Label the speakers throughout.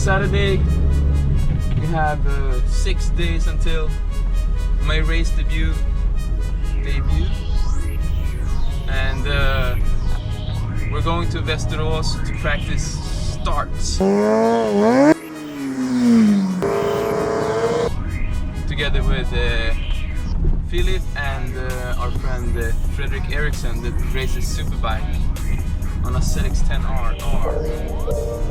Speaker 1: Saturday, we have 6 days until my race debut, and we're going to Västerås to practice starts together with Filip and our friend Fredrik Eriksson that races superbike on a ZX-10RR.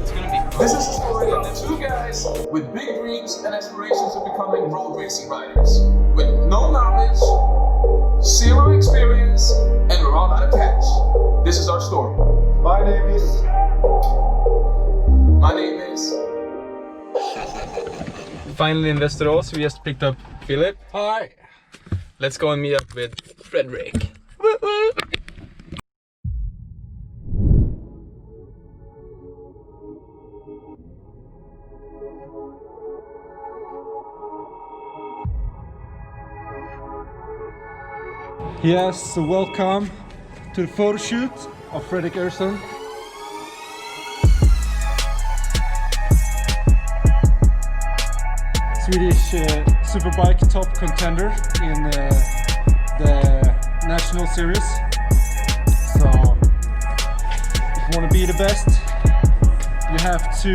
Speaker 1: It's gonna be fun.
Speaker 2: This is a story of the two guys with big dreams and aspirations of becoming road racing riders. With no knowledge, zero experience, and we're all out of cash. This is our story. My name is...
Speaker 1: Finally in Västerås, we just picked up Filip. Hi! Let's go and meet up with Fredrik. Woo woo!
Speaker 3: Yes, so welcome to the photo shoot of Fredrik Eriksson. Swedish superbike top contender in the national series. So if you want to be the best, you have to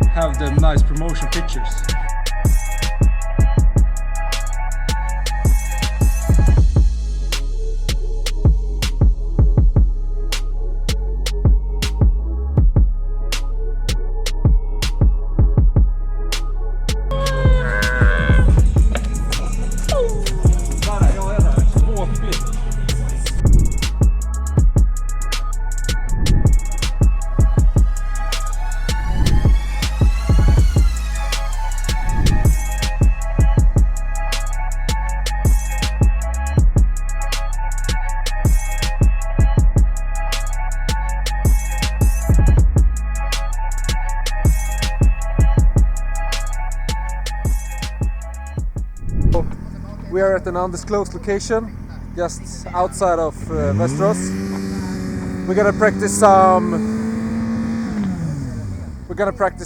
Speaker 3: have the nice promotion pictures. We are at an undisclosed location, just outside of Västerås. We're gonna practice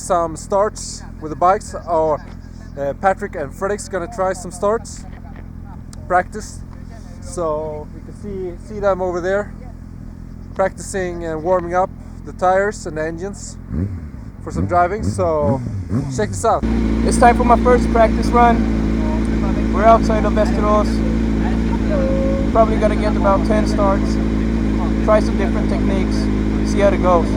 Speaker 3: some starts with the bikes. Or Patrik and Fredrik's gonna try some starts, practice. So you can see them over there, practicing and warming up the tires and the engines for some driving. So check this out.
Speaker 1: It's time for my first practice run. We're outside of Västerås. Probably gonna get about 10 starts. Try some different techniques. See how it goes.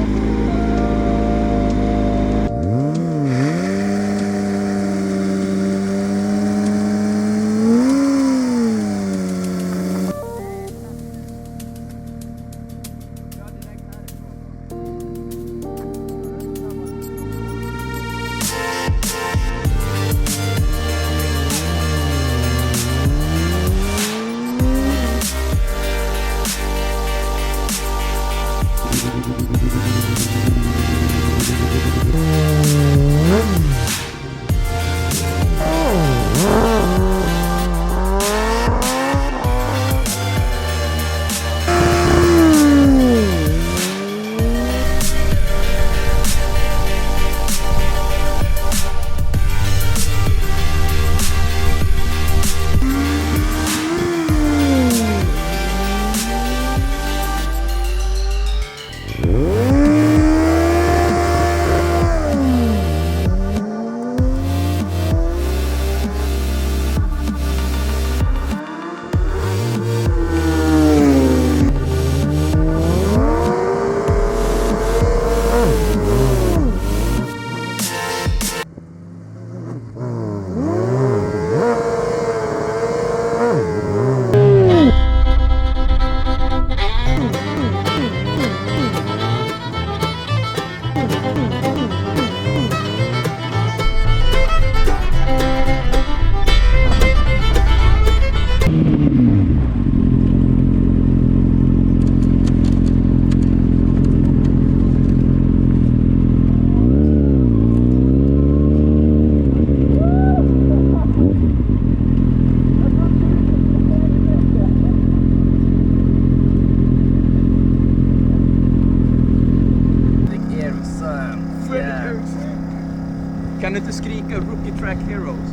Speaker 1: Kan du inte skrika Rookie Track Heroes?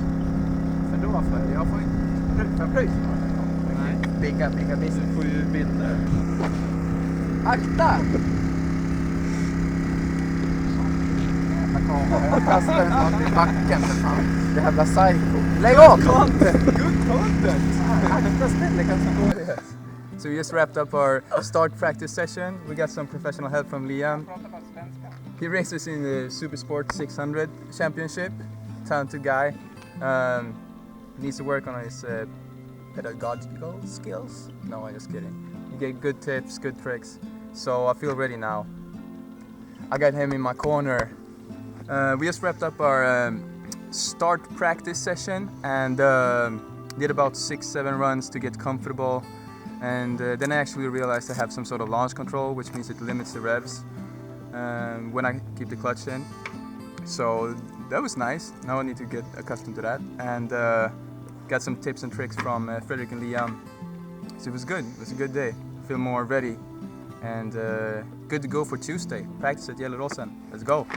Speaker 4: För då för jag får inte pröjs.
Speaker 1: Nej.
Speaker 4: Bigga business.
Speaker 1: Du får ju bilder.
Speaker 4: Akta! Jag kastar den snart i backen för fan. Det jävla psycho. Lägg av!
Speaker 1: Good content!
Speaker 4: Akta stället kan gå det.
Speaker 5: So we just wrapped up our start practice session. We got some professional help from Liam. He races in the Super Sport 600 Championship. Talented guy. Needs to work on his pedagogical skills. No, I'm just kidding. You get good tips, good tricks. So I feel ready now. I got him in my corner. We just wrapped up our start practice session and did about 6-7 runs to get comfortable. And then I actually realized I have some sort of launch control, which means it limits the revs when I keep the clutch in. So that was nice. Now I need to get accustomed to that. And got some tips and tricks from Fredrik and Liam. So it was good. It was a good day. I feel more ready and good to go for Tuesday. Practice at Västerås. Let's go.